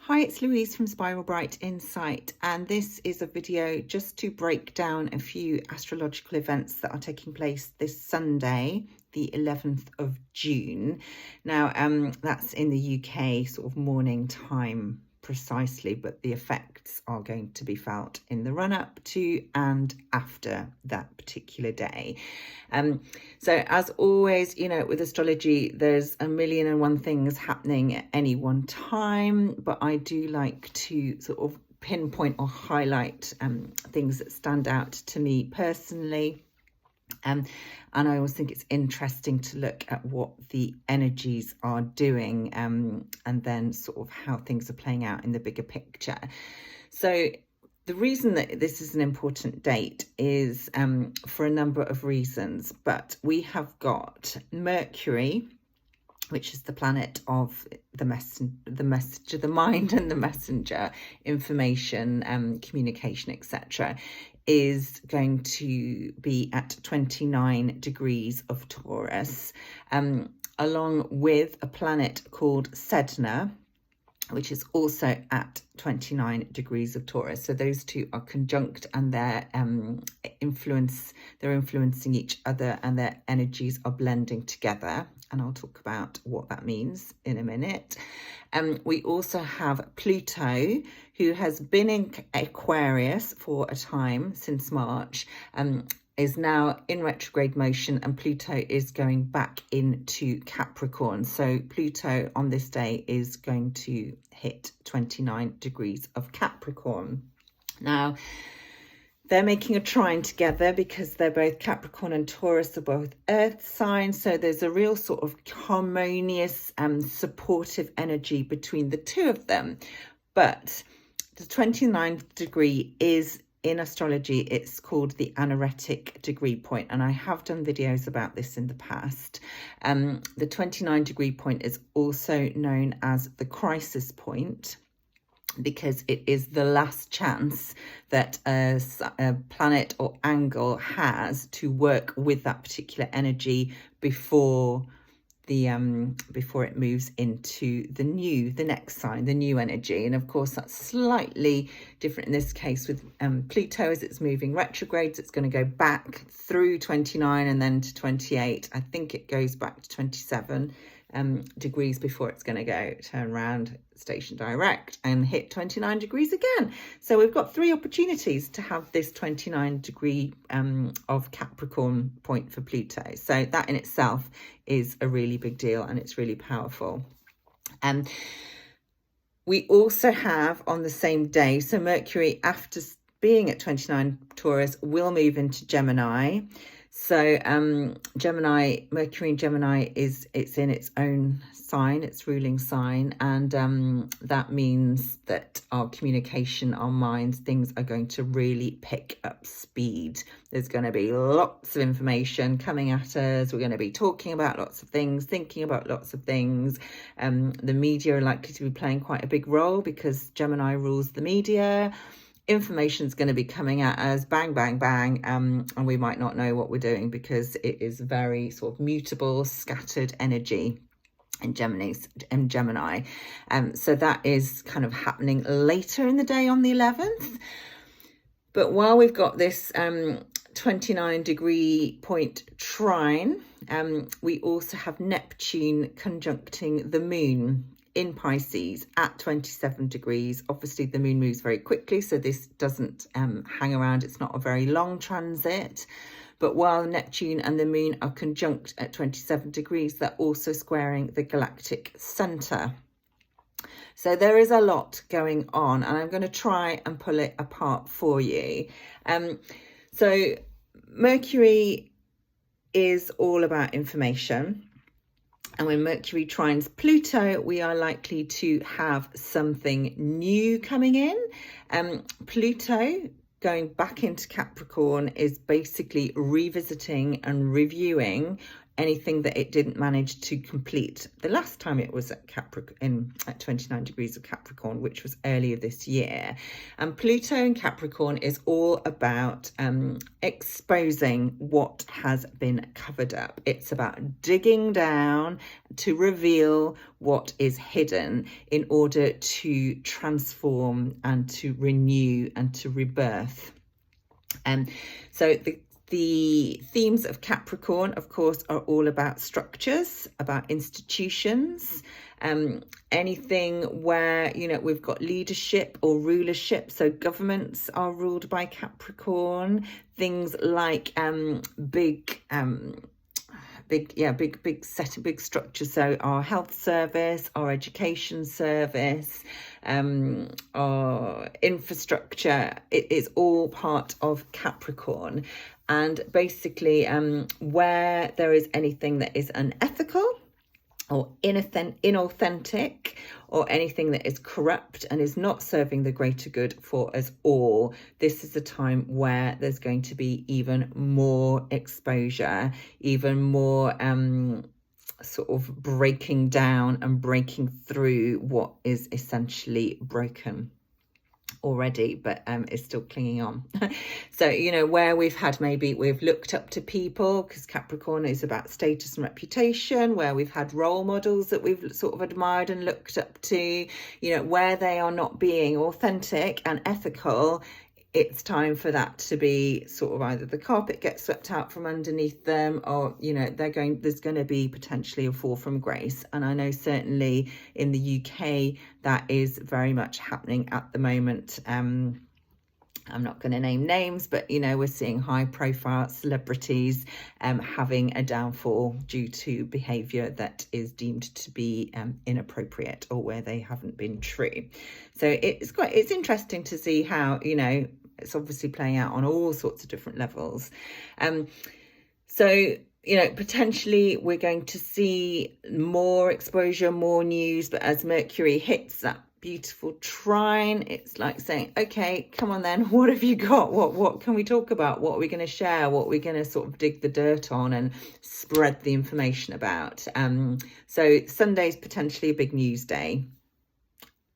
Hi, it's Louise from Spiral Bright Insight, and this is a video just to break down a few astrological events that are taking place this Sunday, the 11th of June. Now, that's in the UK sort of morning time precisely, but the effects are going to be felt in the run-up to and after that particular day. So as always, you know, with astrology, there's a million and one things happening at any one time, but I do like to sort of pinpoint or highlight things that stand out to me personally. And I always think it's interesting to look at what the energies are doing and then sort of how things are playing out in the bigger picture. So the reason that this is an important date is for a number of reasons, but we have got Mercury, which is the planet of the messenger, the mind and the messenger, information, communication, etc., is going to be at 29 degrees of Taurus, along with a planet called Sedna, which is also at 29 degrees of Taurus. So those two are conjunct, and they're influencing each other, and their energies are blending together. And I'll talk about what that means in a minute. We also have Pluto, who has been in Aquarius for a time since March, is now in retrograde motion, and Pluto is going back into Capricorn. So Pluto on this day is going to hit 29 degrees of Capricorn. Now, they're making a trine together because they're both Capricorn and Taurus are both earth signs. So there's a real sort of harmonious and supportive energy between the two of them. But the 29th degree is, in astrology, it's called the anuretic degree point. And I have done videos about this in the past. The 29 degree point is also known as the crisis point, because it is the last chance that a planet or angle has to work with that particular energy before it moves into the next sign, the new energy. And of course, that's slightly different in this case with Pluto, as it's moving retrogrades. It's going to go back through 29 and then to 28. I think it goes back to 27 degrees before it's going to turn around, station direct, and hit 29 degrees again. So we've got three opportunities to have this 29 degree of Capricorn point for Pluto. So that in itself is a really big deal, and it's really powerful. We also have on the same day, so Mercury, after being at 29 Taurus, will move into Gemini. So Gemini, Mercury in Gemini it's in its own sign, its ruling sign, and that means that our communication, our minds, things are going to really pick up speed. There's going to be lots of information coming at us. We're going to be talking about lots of things, thinking about lots of things. The media are likely to be playing quite a big role because Gemini rules the media. Information is going to be coming at us, bang, bang, bang, and we might not know what we're doing because it is very sort of mutable, scattered energy in Gemini. So that is kind of happening later in the day on the 11th. But while we've got this 29 degree point trine, we also have Neptune conjuncting the moon in Pisces at 27 degrees. Obviously, the moon moves very quickly, so this doesn't hang around. It's not a very long transit. But while Neptune and the moon are conjunct at 27 degrees, they're also squaring the Galactic Centre. So there is a lot going on, and I'm going to try and pull it apart for you. So Mercury is all about information. And when Mercury trines Pluto, we are likely to have something new coming in. Pluto going back into Capricorn is basically revisiting and reviewing anything that it didn't manage to complete the last time it was at Capricorn, at 29 degrees of Capricorn, which was earlier this year. And Pluto in Capricorn is all about exposing what has been covered up. It's about digging down to reveal what is hidden in order to transform and to renew and to rebirth. So the themes of Capricorn, of course, are all about structures, about institutions, anything where, you know, we've got leadership or rulership. So governments are ruled by Capricorn. Things like big structures. So our health service, our education service, our infrastructure, it is all part of Capricorn. And basically, where there is anything that is unethical or inauthentic, or anything that is corrupt and is not serving the greater good for us all, this is a time where there's going to be even more exposure, even more sort of breaking down and breaking through what is essentially broken already, but is still clinging on. So, you know, where we've looked up to people, because Capricorn is about status and reputation, where we've had role models that we've sort of admired and looked up to, you know, where they are not being authentic and ethical, it's time for that to be sort of either the carpet gets swept out from underneath them, or, you know, there's going to be potentially a fall from grace. And I know certainly in the UK that is very much happening at the moment. I'm not going to name names, but, you know, we're seeing high profile celebrities having a downfall due to behaviour that is deemed to be inappropriate, or where they haven't been true. So it's interesting to see how, you know, it's obviously playing out on all sorts of different levels. So, you know, potentially we're going to see more exposure, more news, but as Mercury hits that beautiful trine, it's like saying, okay, come on then, what have you got? What can we talk about? What are we going to share? What are we going to sort of dig the dirt on and spread the information about? So Sunday's potentially a big news day.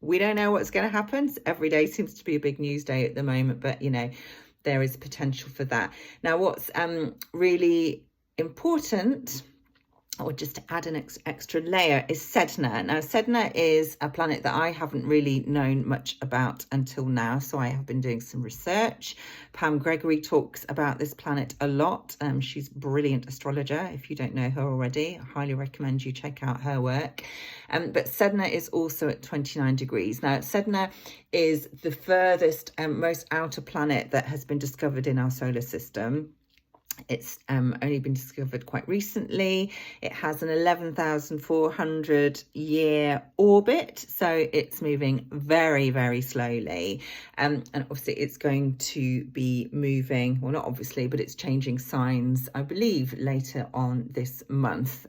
We don't know what's going to happen. Every day seems to be a big news day at the moment, but, you know, there is potential for that. Now, what's really important, or just to add an extra layer, is Sedna. Now, Sedna is a planet that I haven't really known much about until now, so I have been doing some research. Pam Gregory talks about this planet a lot. She's a brilliant astrologer. If you don't know her already, I highly recommend you check out her work. But Sedna is also at 29 degrees. Now, Sedna is the furthest and most outer planet that has been discovered in our solar system. It's only been discovered quite recently. It has an 11,400 year orbit, so it's moving very, very slowly. And obviously it's going to be moving, well, not obviously, but it's changing signs, I believe, later on this month.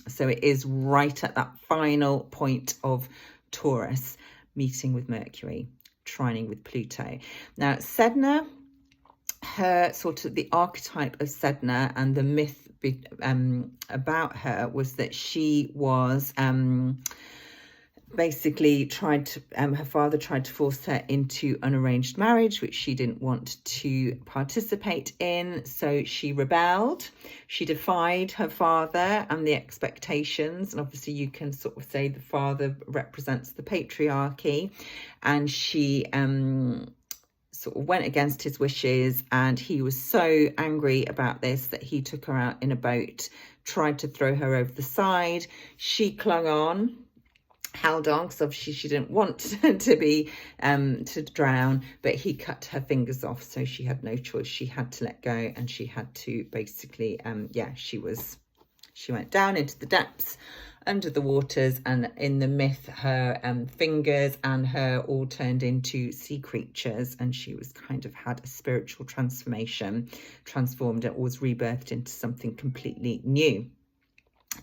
So it is right at that final point of Taurus meeting with Mercury, trining with Pluto. Now, Sedna, her sort of the archetype of Sedna and the myth about her was that she was basically her father tried to force her into an arranged marriage, which she didn't want to participate in. So she rebelled. She defied her father and the expectations. And obviously you can sort of say the father represents the patriarchy. And she sort of went against his wishes, and he was so angry about this that he took her out in a boat, tried to throw her over the side. She clung on, held on, because obviously she didn't want to be to drown, but he cut her fingers off, so she had no choice. She had to let go, and she had to basically she went down into the depths, under the waters, and in the myth her fingers and her all turned into sea creatures, and she was kind of had a spiritual transformation, transformed, it was rebirthed into something completely new.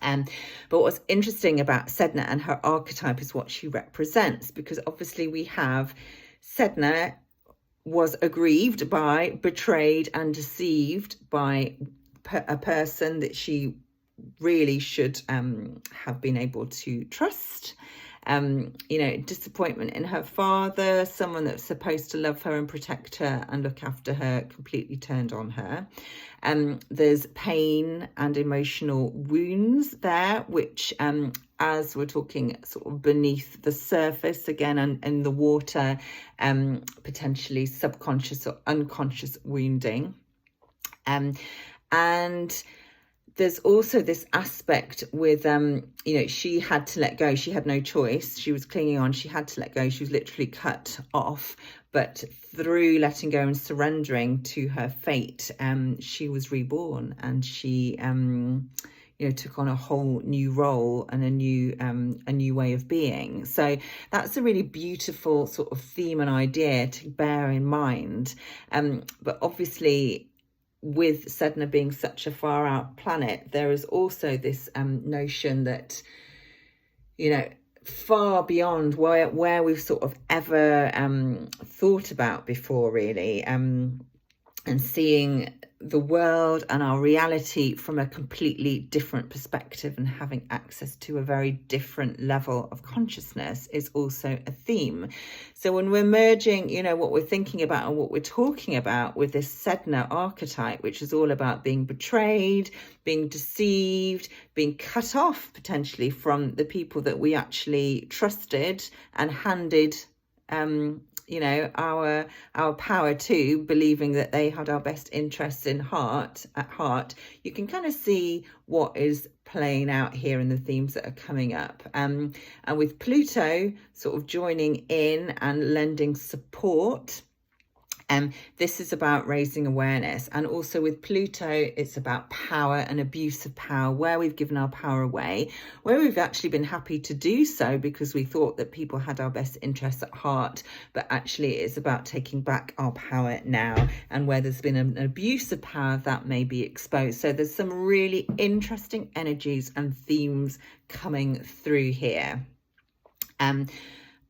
But what's interesting about Sedna and her archetype is what she represents, because obviously we have Sedna was aggrieved by, betrayed and deceived by a person that she really should have been able to trust. You know, disappointment in her father, someone that's supposed to love her and protect her and look after her, completely turned on her. There's pain and emotional wounds there, which as we're talking sort of beneath the surface again, and in the water, potentially subconscious or unconscious wounding. And there's also this aspect with, you know, she had to let go. She had no choice. She was clinging on. She had to let go. She was literally cut off. But through letting go and surrendering to her fate, she was reborn, and she, you know, took on a whole new role and a new way of being. So that's a really beautiful sort of theme and idea to bear in mind. But obviously, with Sedna being such a far out planet, there is also this notion that, you know, far beyond where we've sort of ever thought about before, really, and seeing the world and our reality from a completely different perspective and having access to a very different level of consciousness is also a theme. So when we're merging, you know, what we're thinking about and what we're talking about with this Sedna archetype, which is all about being betrayed, being deceived, being cut off potentially from the people that we actually trusted and handed you know, our power to, believing that they had our best interests at heart, you can kind of see what is playing out here in the themes that are coming up. And with Pluto sort of joining in and lending support, this is about raising awareness. And also with Pluto, it's about power and abuse of power, where we've given our power away, where we've actually been happy to do so because we thought that people had our best interests at heart, but actually it's about taking back our power now, and where there's been an abuse of power that may be exposed. So there's some really interesting energies and themes coming through here.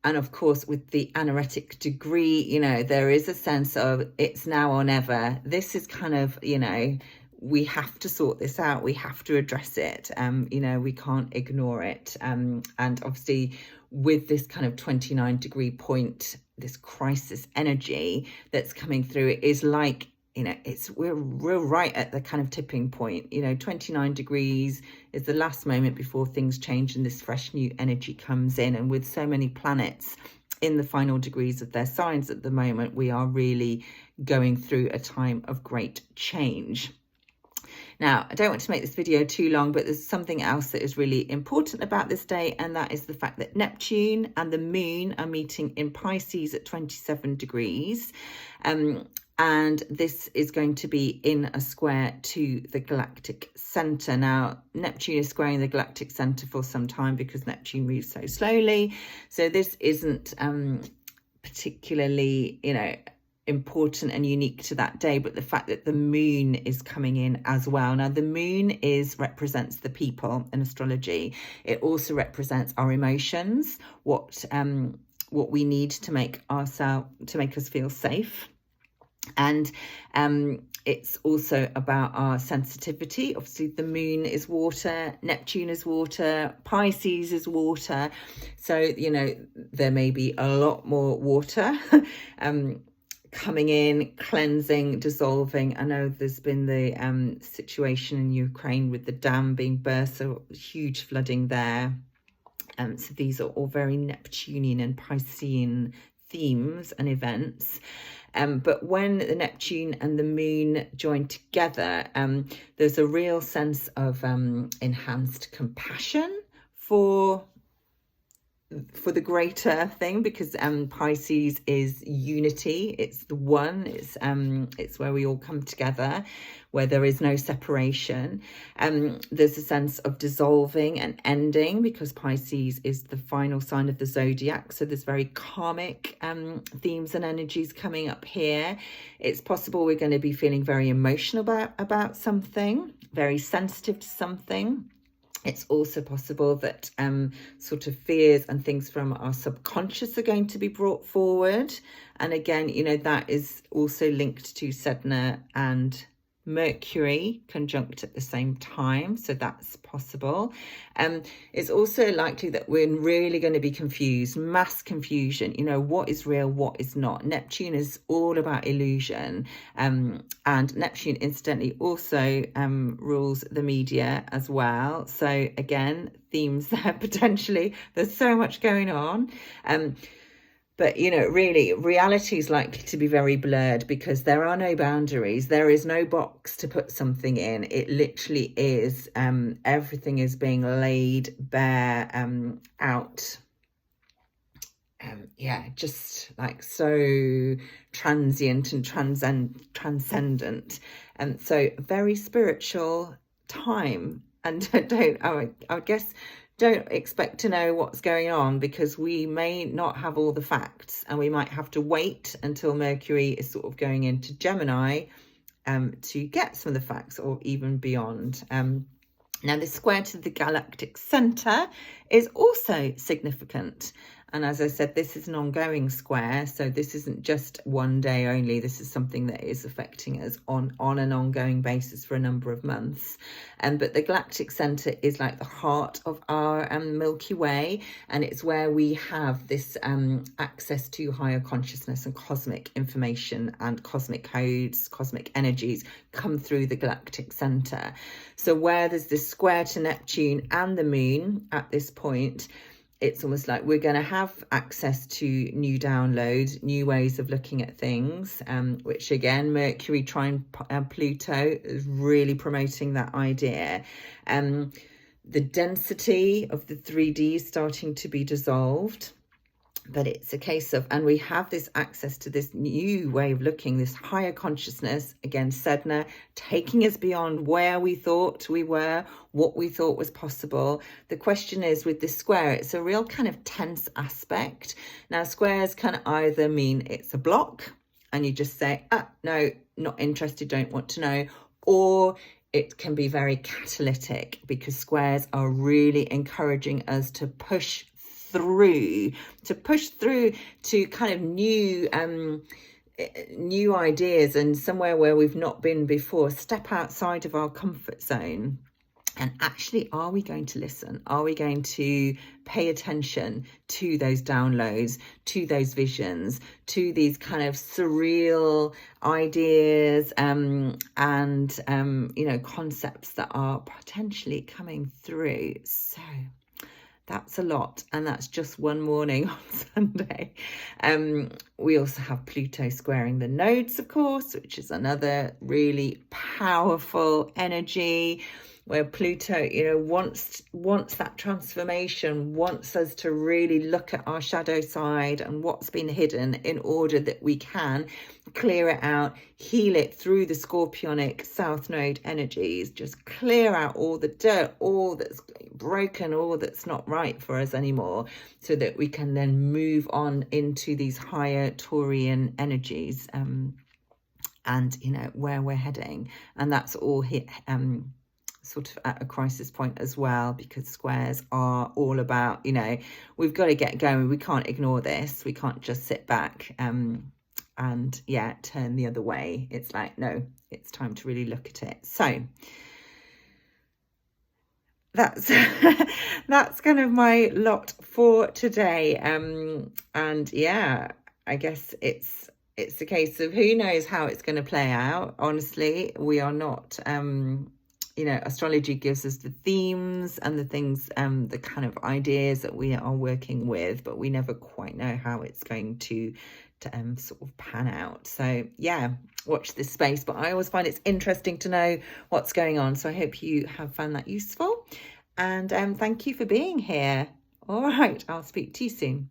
And of course, with the anuretic degree, you know, there is a sense of it's now or never. This is kind of, you know, we have to sort this out. We have to address it. You know, we can't ignore it. And obviously, with this kind of 29 degree point, this crisis energy that's coming through, it is like, you know, we're right at the kind of tipping point. You know, 29 degrees is the last moment before things change and this fresh new energy comes in. And with so many planets in the final degrees of their signs at the moment, we are really going through a time of great change. Now, I don't want to make this video too long, but there's something else that is really important about this day, and that is the fact that Neptune and the Moon are meeting in Pisces at 27 degrees. And this is going to be in a square to the Galactic Centre. Now, Neptune is squaring the Galactic Centre for some time because Neptune moves so slowly. So this isn't particularly, you know, important and unique to that day, but the fact that the moon is coming in as well. Now, the moon represents the people in astrology. It also represents our emotions, what we need to make us feel safe. And it's also about our sensitivity. Obviously, the moon is water, Neptune is water, Pisces is water. So, you know, there may be a lot more water coming in, cleansing, dissolving. I know there's been the situation in Ukraine with the dam being burst, so huge flooding there. So these are all very Neptunian and Piscean themes and events. But when the Neptune and the moon join together, there's a real sense of enhanced compassion for the greater thing, because Pisces is unity. It's the one. It's where we all come together, where there is no separation. There's a sense of dissolving and ending, because Pisces is the final sign of the zodiac. So there's very karmic themes and energies coming up here. It's possible we're going to be feeling very emotional about something, very sensitive to something. It's also possible that sort of fears and things from our subconscious are going to be brought forward. And again, you know, that is also linked to Sedna and Mercury conjunct at the same time, so that's possible. It's also likely that we're really going to be confused, mass confusion, you know, what is real, what is not. Neptune is all about illusion, and Neptune incidentally also rules the media as well, so again, themes there potentially. There's so much going on. But, you know, really, reality is likely to be very blurred because there are no boundaries. There is no box to put something in. It literally is, everything is being laid bare out. Yeah, just like so transient and transcendent. And so very spiritual time. And I guess, don't expect to know what's going on because we may not have all the facts, and we might have to wait until Mercury is sort of going into Gemini to get some of the facts, or even beyond. Now, the square to the Galactic Centre is also significant. And as I said, this is an ongoing square. So this isn't just one day only. This is something that is affecting us on an ongoing basis for a number of months. But the Galactic Centre is like the heart of our Milky Way. And it's where we have this access to higher consciousness and cosmic information and cosmic codes, cosmic energies come through the Galactic Centre. So where there's this square to Neptune and the moon at this point, it's almost like we're going to have access to new downloads, new ways of looking at things, which again, Mercury trine Pluto is really promoting that idea. The density of the 3D is starting to be dissolved. But it's a case of, and we have this access to this new way of looking, this higher consciousness, again, Sedna, taking us beyond where we thought we were, what we thought was possible. The question is, with this square, it's a real kind of tense aspect. Now, squares can either mean it's a block and you just say, no, not interested, don't want to know, or it can be very catalytic because squares are really encouraging us to push through to kind of new ideas and somewhere where we've not been before, step outside of our comfort zone. And actually, are we going to listen? Are we going to pay attention to those downloads, to those visions, to these kind of surreal ideas and you know, concepts that are potentially coming through? So that's a lot, and that's just one morning on Sunday. We also have Pluto squaring the nodes, of course, which is another really powerful energy where Pluto, you know, wants that transformation, wants us to really look at our shadow side and what's been hidden in order that we can clear it out, heal it through the Scorpionic South Node energies, just clear out all the dirt, all that's broken, all that's not right for us anymore, so that we can then move on into these higher Taurian energies, and, you know, where we're heading. And that's all hit sort of at a crisis point as well, because squares are all about, you know, we've got to get going. We can't ignore this. We can't just sit back and yeah, turn the other way. It's like, no, it's time to really look at it. So that's that's kind of my lot for today. And yeah, I guess it's a case of who knows how it's going to play out. Honestly, we are not you know, astrology gives us the themes and the things, the kind of ideas that we are working with, but we never quite know how it's going to sort of pan out. So yeah, watch this space. But I always find it's interesting to know what's going on. So I hope you have found that useful. And thank you for being here. All right, I'll speak to you soon.